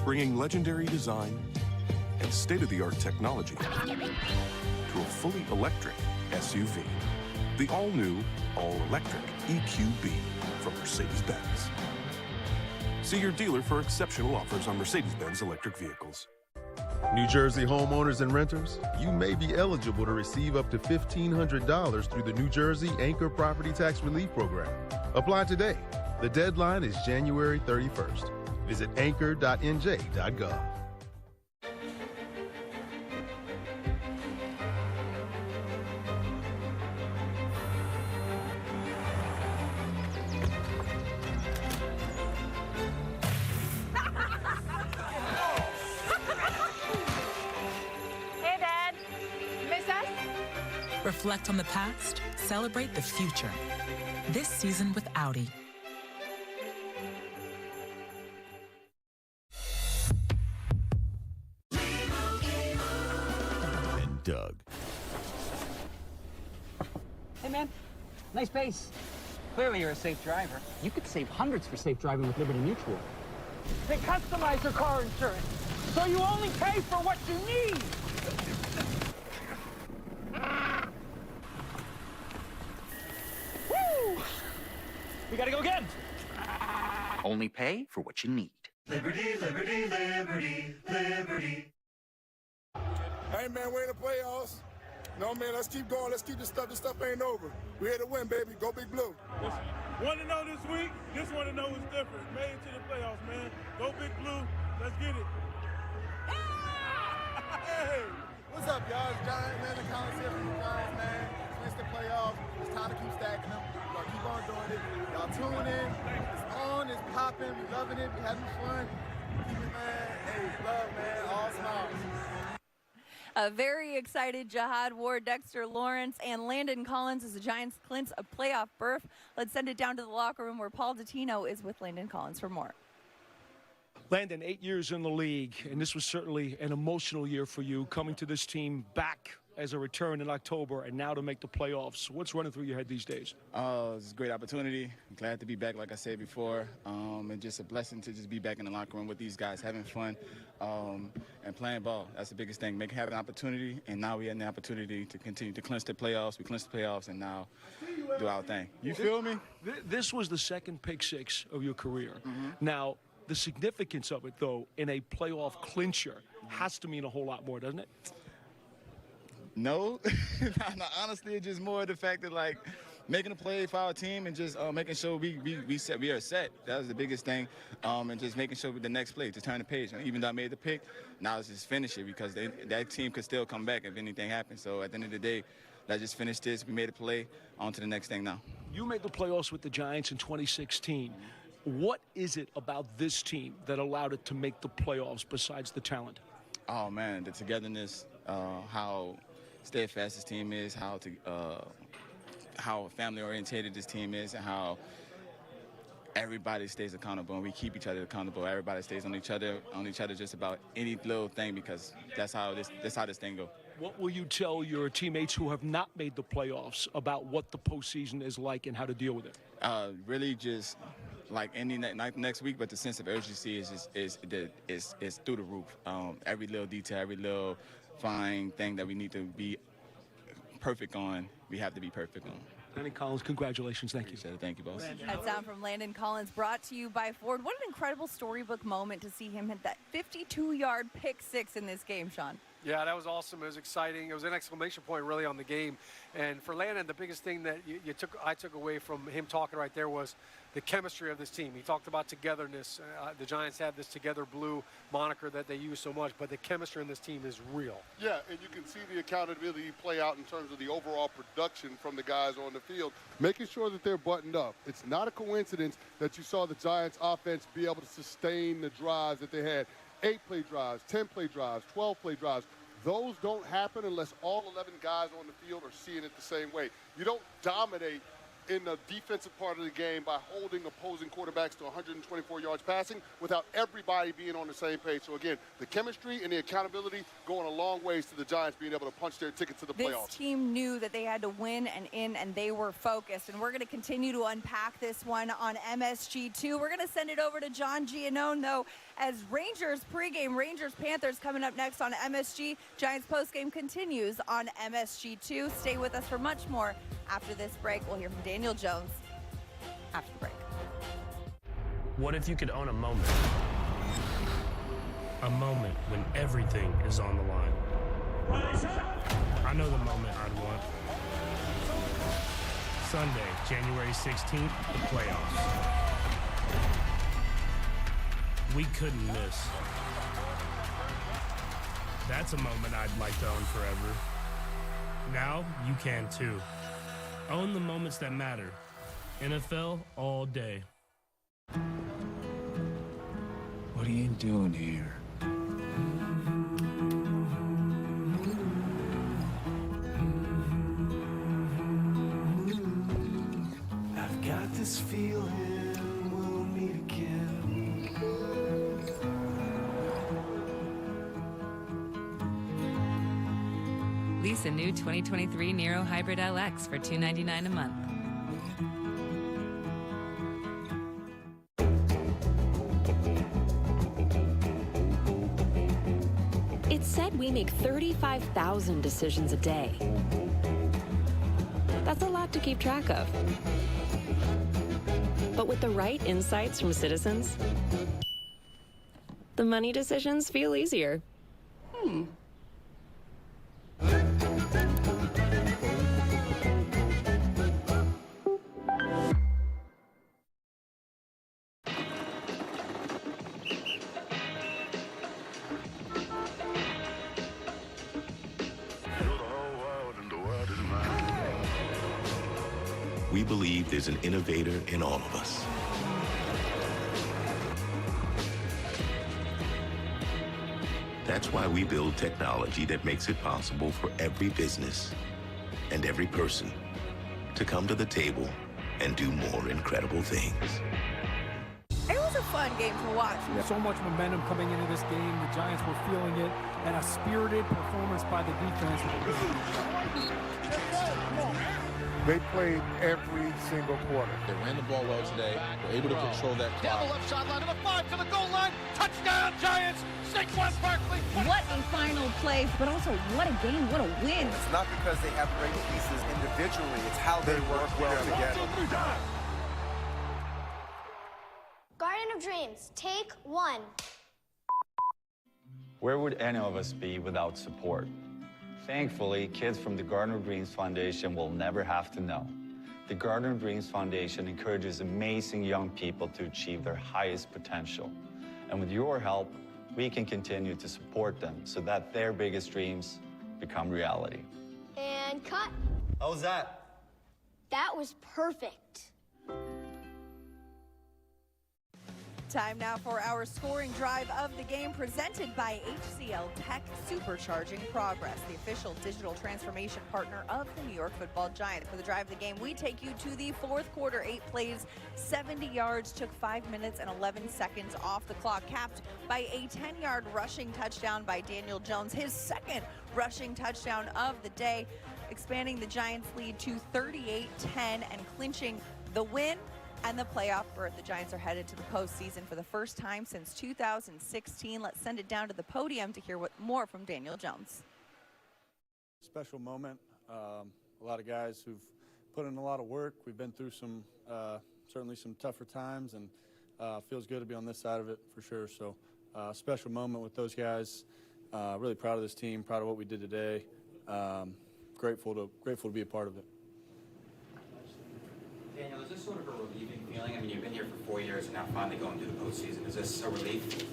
bringing legendary design and state-of-the-art technology to a fully electric SUV. The all-new, all-electric EQB from Mercedes-Benz. See your dealer for exceptional offers on Mercedes-Benz electric vehicles. New Jersey homeowners and renters, you may be eligible to receive up to $1,500 through the New Jersey Anchor Property Tax Relief Program. Apply today. The deadline is January 31st. Visit anchor.nj.gov. Reflect on the past, celebrate the future. This season with Audi. And Doug. Hey, man. Nice base. Clearly you're a safe driver. You could save hundreds for safe driving with Liberty Mutual. They customize your car insurance, so you only pay for what you need. We gotta go again. Only pay for what you need. Liberty, liberty, liberty, liberty. Hey, man, we're in the playoffs. No, man, let's keep going. Let's keep this stuff. This stuff ain't over. We're here to win, baby. Go Big Blue. Want to know this week? Just want to know what's different. Made it to the playoffs, man. Go Big Blue. Let's get it. Hey! What's up, y'all? It's Landon Collins here from the Giants, man. It's the playoffs. It's time to keep stacking them. Y'all keep on doing it. Y'all tune in. It's on. It's popping. We loving it. We having fun. Keep it, man. Hey, love, man. All smiles. A very excited Jihad Ward, Dexter Lawrence, and Landon Collins as the Giants clinch a playoff berth. Let's send it down to the locker room where Paul Dottino is with Landon Collins for more. Landon, 8 years in the league, and this was certainly an emotional year for you, coming to this team back as a return in October and now to make the playoffs. What's running through your head these days? It's a great opportunity. I'm glad to be back, like I said before, and just a blessing to just be back in the locker room with these guys, having fun and playing ball. That's the biggest thing, having an opportunity, and now we have the opportunity to continue to clinch the playoffs. We clinched the playoffs, and now do our thing. You feel me? This was the second pick six of your career. Now, the significance of it, though, in a playoff clincher has to mean a whole lot more, doesn't it? No. No, honestly, it's just more the fact that, like, making a play for our team and just making sure we are set. That was the biggest thing, and just making sure with the next play, to turn the page. Even though I made the pick, now let's just finish it because that team could still come back if anything happens. So at the end of the day, let's just finish this. We made a play. On to the next thing now. You made the playoffs with the Giants in 2016. What is it about this team that allowed it to make the playoffs besides the talent? Oh, man, the togetherness, how steadfast this team is, how family-oriented this team is, and how everybody stays accountable, and we keep each other accountable. Everybody stays on each other just about any little thing because that's how this thing goes. What will you tell your teammates who have not made the playoffs about what the postseason is like and how to deal with it? Really just like any next week, but the sense of urgency is through the roof. Every little detail, every little fine thing that we need to be perfect on, we have to be perfect on. Landon Collins, congratulations. Thank you. Thank you, boss. That sound from Landon Collins brought to you by Ford. What an incredible storybook moment to see him hit that 52-yard pick six in this game, Shaun. Yeah, that was awesome. It was exciting. It was an exclamation point really on the game. And for Landon, the biggest thing that I took away from him talking right there was the chemistry of this team. He talked about togetherness. The Giants have this Together Blue moniker that they use so much, but the chemistry in this team is real. Yeah, and you can see the accountability play out in terms of the overall production from the guys on the field, making sure that they're buttoned up. It's not a coincidence that you saw the Giants offense be able to sustain the drives that they had. 8-play drives, 10-play drives, 12-play drives, those don't happen unless all 11 guys on the field are seeing it the same way. You don't dominate in the defensive part of the game by holding opposing quarterbacks to 124 yards passing without everybody being on the same page. So again, the chemistry and the accountability going a long ways to the Giants being able to punch their ticket to the playoffs. This team knew that they had to win and they were focused. And we're going to continue to unpack this one on MSG2. We're going to send it over to John Giannone, though, as Rangers pregame, Rangers-Panthers coming up next on MSG. Giants postgame continues on MSG2. Stay with us for much more after this break. We'll hear from Daniel Jones after the break. What if you could own a moment? A moment when everything is on the line. I know the moment I'd want. Sunday, January 16th, the playoffs. We couldn't miss. That's a moment I'd like to own forever. Now you can too. Own the moments that matter. NFL all day. What are you doing here? I've got this feeling we'll meet again. Lease a new 2023 Nero Hybrid LX for $299 a month. It's said we make 35,000 decisions a day. That's a lot to keep track of. But with the right insights from citizens, the money decisions feel easier. We believe there's an innovator in all of us. That's why we build technology that makes it possible for every business and every person to come to the table and do more incredible things. It was a fun game to watch. So much momentum coming into this game. The Giants were feeling it, and a spirited performance by the defense. They played every single quarter. They ran the ball well today. Were able to control that clock. Down the left sideline to the 5 to the goal line. Touchdown, Giants. Saquon Barkley. What a final play, but also what a game, what a win. It's not because they have great pieces individually. It's how they work well together. Garden of Dreams, take 1. Where would any of us be without support? Thankfully, kids from the Garden of Dreams Foundation will never have to know. The Garden of Dreams Foundation encourages amazing young people to achieve their highest potential. And with your help, we can continue to support them so that their biggest dreams become reality. And cut. How was that? That was perfect. Time now for our scoring drive of the game, presented by HCL Tech, supercharging progress, the official digital transformation partner of the New York Football Giants. For the drive of the game, we take you to the fourth quarter. 8 plays, 70 yards, took 5 minutes and 11 seconds off the clock, capped by a 10-yard rushing touchdown by Daniel Jones, his second rushing touchdown of the day, expanding the Giants' lead to 38-10 and clinching the win and the playoff berth. The Giants are headed to the postseason for the first time since 2016. Let's send it down to the podium to hear more from Daniel Jones. Special moment. A lot of guys who've put in a lot of work. We've been through some, certainly some tougher times, and feels good to be on this side of it for sure. So special moment with those guys. Really proud of this team, proud of what we did today. Grateful to be a part of it. Daniel, is this sort of a relieving feeling? I mean, you've been here for 4 years and now finally going to the postseason. Is this a relief?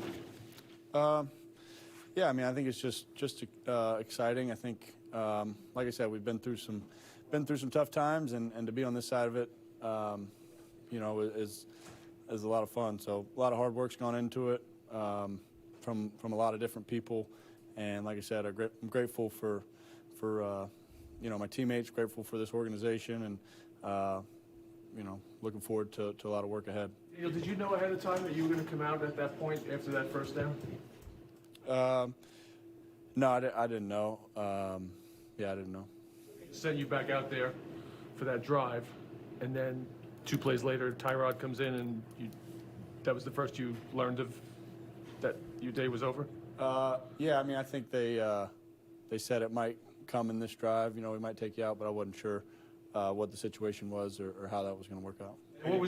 Yeah, I mean, I think it's just exciting. I think, like I said, we've been through some tough times, and to be on this side of it, you know, is a lot of fun. So a lot of hard work's gone into it from a lot of different people, And like I said, I'm grateful for you know, my teammates, grateful for this organization, and you know, looking forward to a lot of work ahead. Daniel, did you know ahead of time that you were going to come out at that point after that first down? No, I didn't know. Yeah, I didn't know. Sent you back out there for that drive, and then 2 plays later, Tyrod comes in, and that was the first you learned of that your day was over? Yeah, I mean, I think they said it might come in this drive. You know, we might take you out, but I wasn't sure what the situation was or how that was going to work out. And what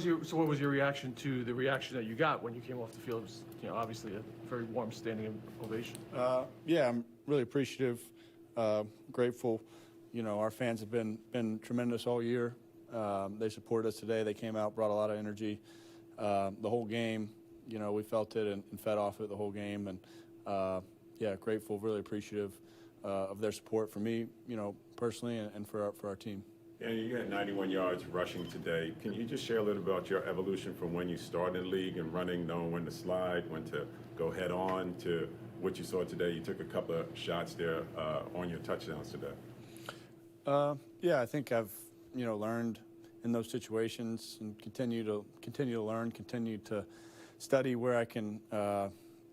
was your reaction to the reaction that you got when you came off the field? It was, you know, obviously a very warm standing ovation. Yeah, I'm really appreciative, grateful. You know, our fans have been tremendous all year. They supported us today. They came out, brought a lot of energy. The whole game, you know, we felt it and fed off it the whole game. And yeah, grateful, really appreciative of their support for me, you know, personally, and for our team. Yeah, you had 91 yards rushing today. Can you just share a little about your evolution from when you started in the league and running, knowing when to slide, when to go head on, to what you saw today? You took a couple of shots there on your touchdowns today. Yeah, I think I've, you know, learned in those situations and continue to learn, continue to study where I can,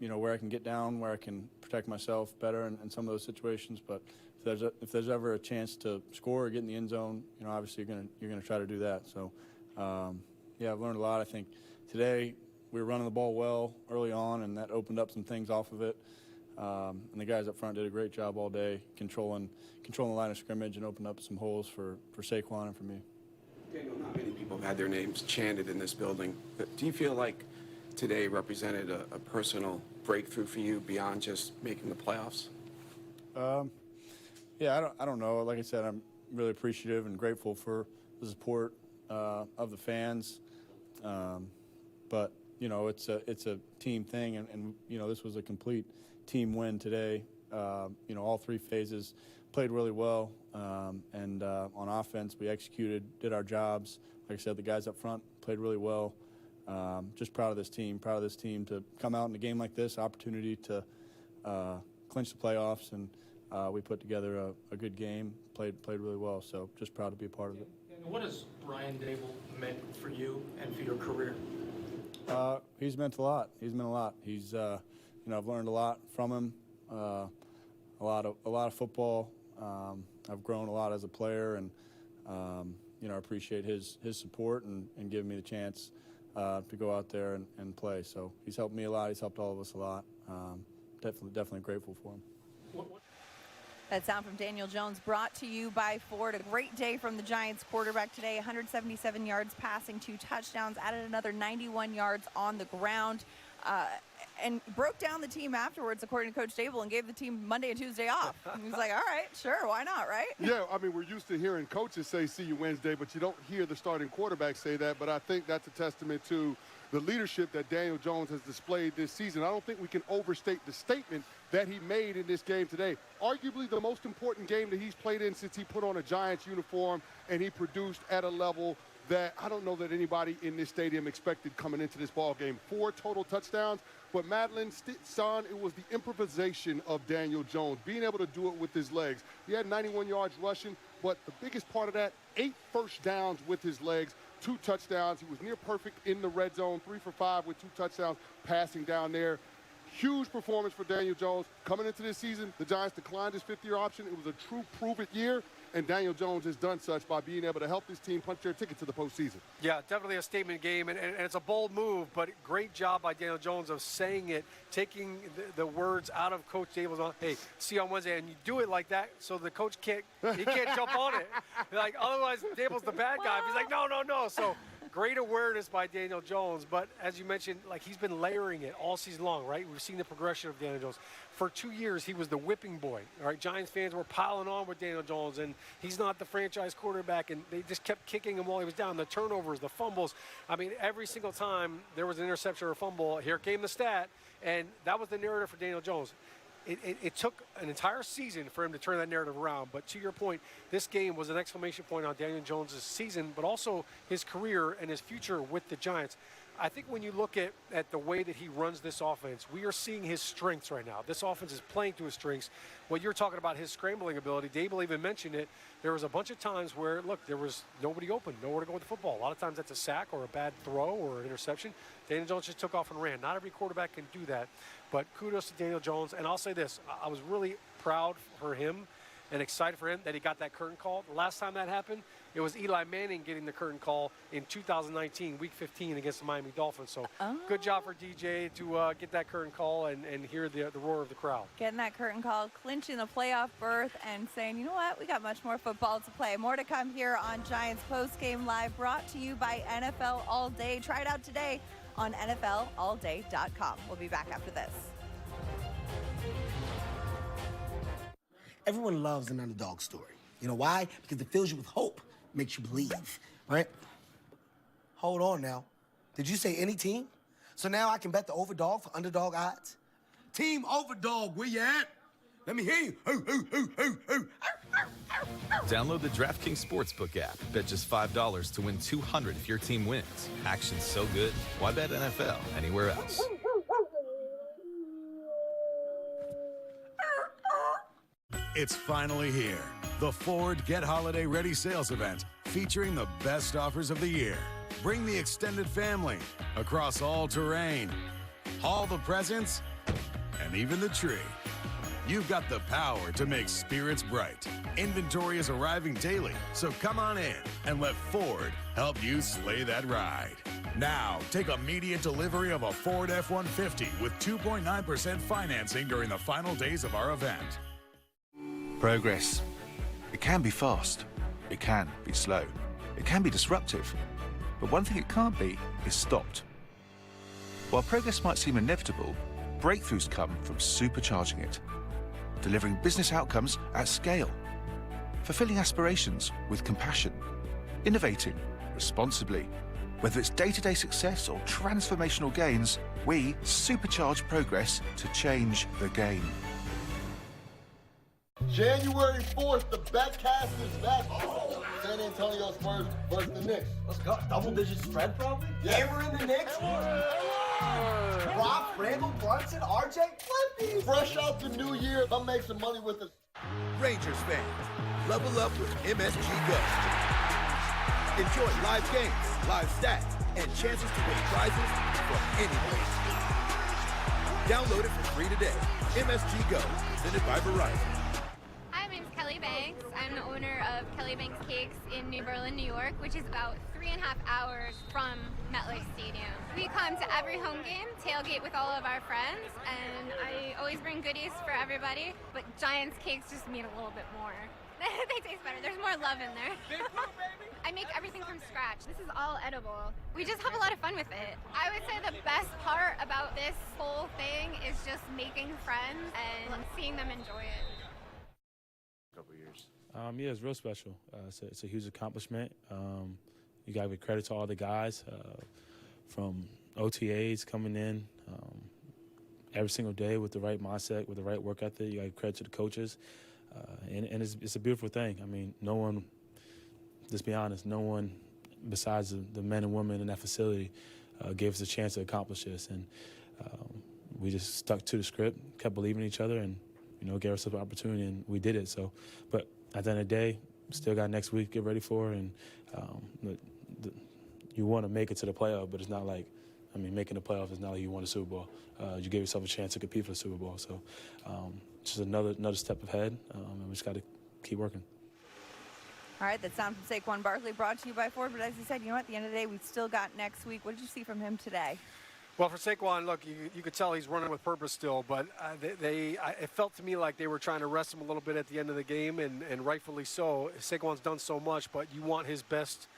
you know, where I can get down, where I can protect myself better in some of those situations. But if there's ever a chance to score or get in the end zone, you know, obviously you're gonna try to do that. So, yeah, I've learned a lot. I think today we were running the ball well early on, and that opened up some things off of it. And the guys up front did a great job all day controlling the line of scrimmage and opened up some holes for Saquon and for me. Daniel, not many people have had their names chanted in this building, but do you feel like today represented a personal breakthrough for you beyond just making the playoffs? Yeah, I don't know. Like I said, I'm really appreciative and grateful for the support of the fans. But you know, it's a team thing, and you know, this was a complete team win today. You know, all 3 phases played really well, and on offense we executed, did our jobs. Like I said, the guys up front played really well. Just proud of this team to come out in a game like this, opportunity to clinch the playoffs, and we put together a good game, played really well, so just proud to be a part of it. And what has Brian Daboll meant for you and for your career? He's meant a lot. He's meant a lot. He's, you know, I've learned a lot from him, a lot of football. I've grown a lot as a player, and you know, I appreciate his support and giving me the chance to go out there and play. So he's helped me a lot. He's helped all of us a lot. Definitely grateful for him. That sound from Daniel Jones brought to you by Ford. A great day from the Giants quarterback today. 177 yards passing, 2 touchdowns, added another 91 yards on the ground, and broke down the team afterwards, according to Coach Daboll, and gave the team Monday and Tuesday off. He was like, all right, sure, why not, right? Yeah, I mean, we're used to hearing coaches say, see you Wednesday, but you don't hear the starting quarterback say that. But I think that's a testament to the leadership that Daniel Jones has displayed this season. I don't think we can overstate the statement that he made in this game today. Arguably the most important game that he's played in since he put on a Giants uniform, and he produced at a level that I don't know that anybody in this stadium expected coming into this ball game. 4 total touchdowns, but Madelyn, son, it was the improvisation of Daniel Jones, being able to do it with his legs. He had 91 yards rushing, but the biggest part of that, 8 first downs with his legs, 2 touchdowns. He was near perfect in the red zone, 3 for 5 with 2 touchdowns passing down there. Huge performance for Daniel Jones. Coming into this season, the Giants declined his 5th-year option. It was a true prove-it year, and Daniel Jones has done such by being able to help this team punch their ticket to the postseason. Yeah, definitely a statement game, and it's a bold move, but great job by Daniel Jones of saying it, taking the words out of Coach Daboll's mouth. Hey, see you on Wednesday, and you do it like that so the coach can't jump on it. Like, otherwise, Daboll's the bad guy. He's like, no. So great awareness by Daniel Jones, but as you mentioned, like, he's been layering it all season long, right? We've seen the progression of Daniel Jones. For 2 years, he was the whipping boy, all right? Giants fans were piling on with Daniel Jones, and he's not the franchise quarterback, and they just kept kicking him while he was down. The turnovers, the fumbles. I mean, every single time there was an interception or a fumble, here came the stat, and that was the narrative for Daniel Jones. It took an entire season for him to turn that narrative around, but to your point, this game was an exclamation point on Daniel Jones' season, but also his career and his future with the Giants. I think when you look at the way that he runs this offense, we are seeing his strengths right now. This offense is playing to his strengths. What you're talking about, his scrambling ability, Daboll even mentioned it. There was a bunch of times where, look, there was nobody open, nowhere to go with the football. A lot of times that's a sack or a bad throw or an interception. Daniel Jones just took off and ran. Not every quarterback can do that, but kudos to Daniel Jones. And I'll say this, I was really proud for him and excited for him that he got that curtain call. The last time that happened, it was Eli Manning getting the curtain call in 2019, Week 15 against the Miami Dolphins. So good job for DJ to get that curtain call and hear the roar of the crowd. Getting that curtain call, clinching the playoff berth, and saying, you know what, we got much more football to play. More to come here on Giants Postgame Live, brought to you by NFL All Day. Try it out today on NFLAllDay.com. We'll be back after this. Everyone loves an underdog story. You know why? Because it fills you with hope, makes you believe, right? Hold on now. Did you say any team? So now I can bet the overdog for underdog odds? Team Overdog, where you at? Let me hear you. Download the DraftKings Sportsbook app. Bet just $5 to win $200 if your team wins. Action's so good, why bet NFL anywhere else? It's finally here. The Ford Get Holiday Ready sales event featuring the best offers of the year. Bring the extended family across all terrain. Haul the presents and even the tree. You've got the power to make spirits bright. Inventory is arriving daily, so come on in and let Ford help you slay that ride. Now, take immediate delivery of a Ford F-150 with 2.9% financing during the final days of our event. Progress. It can be fast. It can be slow. It can be disruptive. But one thing it can't be is stopped. While progress might seem inevitable, breakthroughs come from supercharging it. Delivering business outcomes at scale. Fulfilling aspirations with compassion. Innovating responsibly. Whether it's day-to-day success or transformational gains, we supercharge progress to change the game. January 4th, the Betcast is back. San Antonio Spurs versus the Knicks. Let's go. Double-digit spread, probably? Yeah. Hammer in the Knicks? Rob, Randall, Brunson, RJ, Flippy. Fresh out the new year, come make some money with us. Rangers fans, level up with MSG Go. Enjoy live games, live stats, and chances to win prizes from anywhere. Download it for free today. MSG Go, presented by Verizon. Hi, my name's Kelly Banks. I'm the owner of Kelly Banks Cakes in New Berlin, New York, which is about 3.5 hours from MetLife Stadium. We come to every home game, tailgate with all of our friends, and I always bring goodies for everybody, but Giants cakes just mean a little bit more. They taste better. There's more love in there. I make everything from scratch. This is all edible. We just have a lot of fun with it. I would say the best part about this whole thing is just making friends and seeing them enjoy it. Couple years. Yeah, it's real special. It's a huge accomplishment. You got to give credit to all the guys from OTAs coming in every single day with the right mindset, with the right work ethic. You got to give credit to the coaches. And it's a beautiful thing. I mean, no one, let's be honest, no one besides the men and women in that facility gave us a chance to accomplish this. And we just stuck to the script, kept believing in each other, and, gave ourselves an opportunity, and we did it. So, but at the end of the day, still got next week to get ready for, and you want to make it to the playoff, but it's not like, making the playoff is not like you won a Super Bowl. You gave yourself a chance to compete for the Super Bowl. So just another step ahead, and we just got to keep working. All right, that sound from Saquon Barkley brought to you by Ford. But as you said, at the end of the day, we've still got next week. What did you see from him today? Well, for Saquon, look, you could tell he's running with purpose still, but it felt to me like they were trying to rest him a little bit at the end of the game, and rightfully so. Saquon's done so much, but you want his best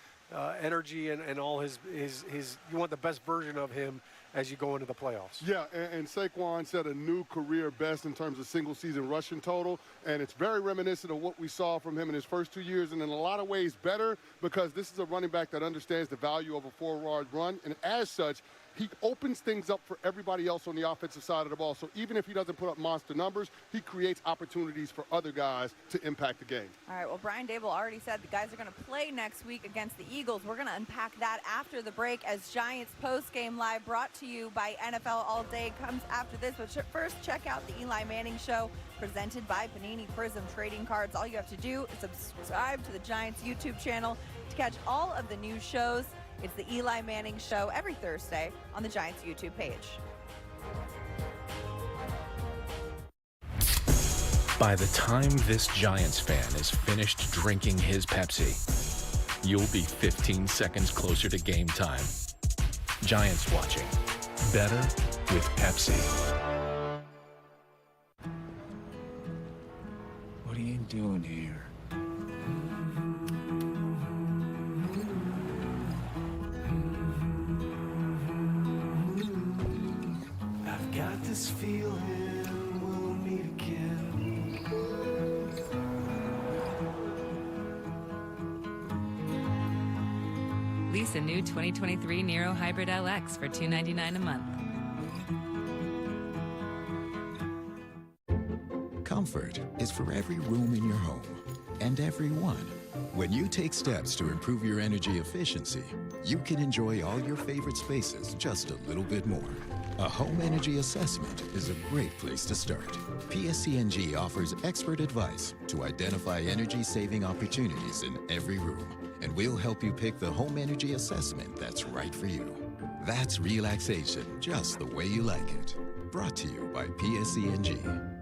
energy and all his you want the best version of him as you go into the playoffs. Yeah, and Saquon set a new career best in terms of single-season rushing total, and it's very reminiscent of what we saw from him in his first 2 years, and in a lot of ways better because this is a running back that understands the value of a forward run, and as such, he opens things up for everybody else on the offensive side of the ball. So even if he doesn't put up monster numbers, he creates opportunities for other guys to impact the game. All right, well, Brian Daboll already said the guys are going to play next week against the Eagles. We're going to unpack that after the break as Giants Postgame Live, brought to you by NFL All Day, comes after this. But first, check out the Eli Manning Show, presented by Panini Prism Trading Cards. All you have to do is subscribe to the Giants YouTube channel to catch all of the new shows. It's the Eli Manning Show every Thursday on the Giants YouTube page. By the time this Giants fan is finished drinking his Pepsi, you'll be 15 seconds closer to game time. Giants watching. Better with Pepsi. What are you doing here? I've got this feeling we'll meet again. Lease a new 2023 Nero Hybrid LX for $299 a month. Comfort is for every room in your home and everyone. When you take steps to improve your energy efficiency, you can enjoy all your favorite spaces just a little bit more. A home energy assessment is a great place to start. PSCNG offers expert advice to identify energy-saving opportunities in every room, and we'll help you pick the home energy assessment that's right for you. That's relaxation just the way you like it. Brought to you by PSCNG.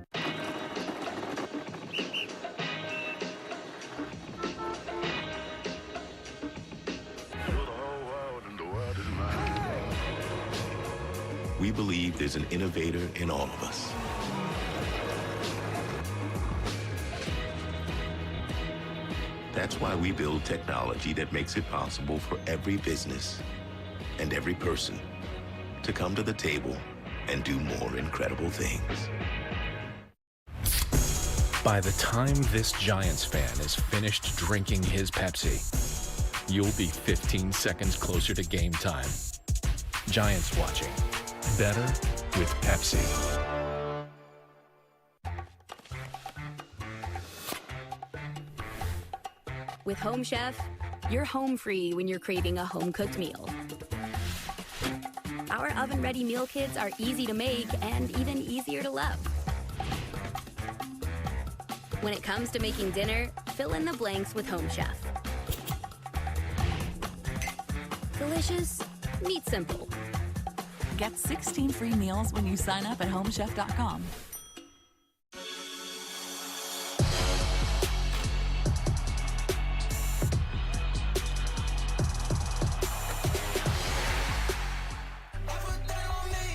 We believe there's an innovator in all of us. That's why we build technology that makes it possible for every business and every person to come to the table and do more incredible things. By the time this Giants fan is finished drinking his Pepsi, you'll be 15 seconds closer to game time. Giants watching. Better with Pepsi. With Home Chef, you're home free when you're craving a home-cooked meal. Our oven-ready meal kits are easy to make and even easier to love. When it comes to making dinner, fill in the blanks with Home Chef. Delicious, meet simple. Get 16 free meals when you sign up at homechef.com.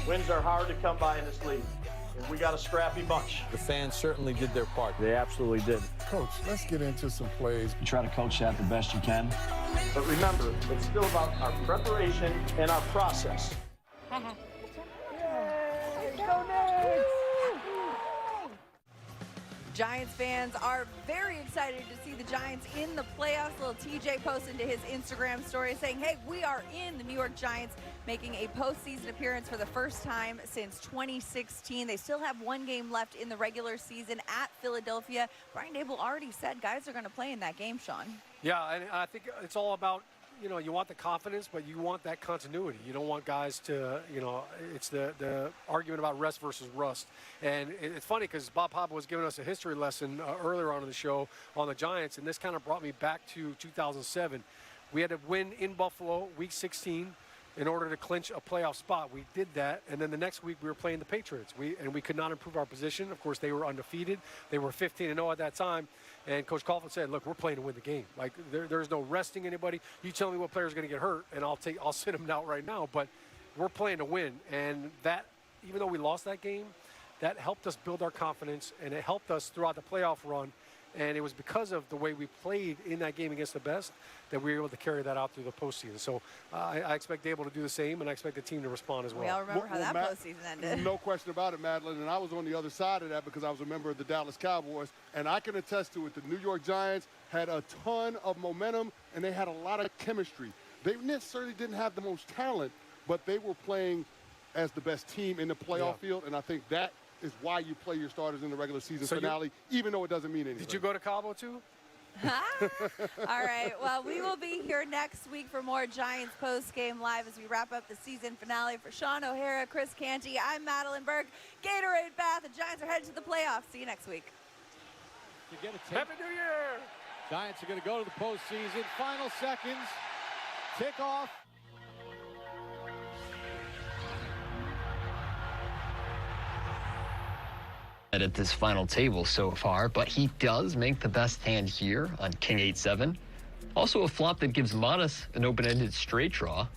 Wins are hard to come by in this league, and we got a scrappy bunch. The fans certainly did their part. They absolutely did. Coach, let's get into some plays. You try to coach that the best you can. But remember, it's still about our preparation and our process. Giants fans are very excited to see the Giants in the playoffs. Little TJ posted to his Instagram story saying, hey, we are in. The New York Giants making a postseason appearance for the first time since 2016. They still have one game left in the regular season at Philadelphia. Brian Daboll already said guys are going to play in that game, Shaun. Yeah, and I think it's all about, you know, you want the confidence, but you want that continuity. You don't want guys to, you know, it's the argument about rest versus rust. And it's funny because Bob Papa was giving us a history lesson earlier on in the show on the Giants, and this kind of brought me back to 2007. We had to win in Buffalo, week 16, in order to clinch a playoff spot. We did that, and then the next week we were playing the Patriots. We could not improve our position. Of course, they were undefeated. They were 15-0 at that time. And Coach Coughlin said, look, we're playing to win the game. Like, there's no resting anybody. You tell me what player's going to get hurt, and I'll sit him out right now. But we're playing to win. And that, even though we lost that game, that helped us build our confidence, and it helped us throughout the playoff run And it was because of the way we played in that game against the best that we were able to carry that out through the postseason. So I expect Daboll to do the same, and I expect the team to respond as well. We all remember how that postseason ended. No question about it, Madelyn. And I was on the other side of that because I was a member of the Dallas Cowboys. And I can attest to it. The New York Giants had a ton of momentum, and they had a lot of chemistry. They necessarily didn't have the most talent, but they were playing as the best team in the playoff field. And I think that is why you play your starters in the regular season finale, even though it doesn't mean anything. Did you go to Cabo too? All right. Well, we will be here next week for more Giants post-game live as we wrap up the season finale. For Shaun O'Hara, Chris Canty, I'm Madelyn Burke. Gatorade Bath. The Giants are headed to the playoffs. See you next week. Happy New Year! Giants are going to go to the postseason. Final seconds. Kickoff. At this final table so far, but he does make the best hand here on King 8-7. Also a flop that gives Modest an open-ended straight draw.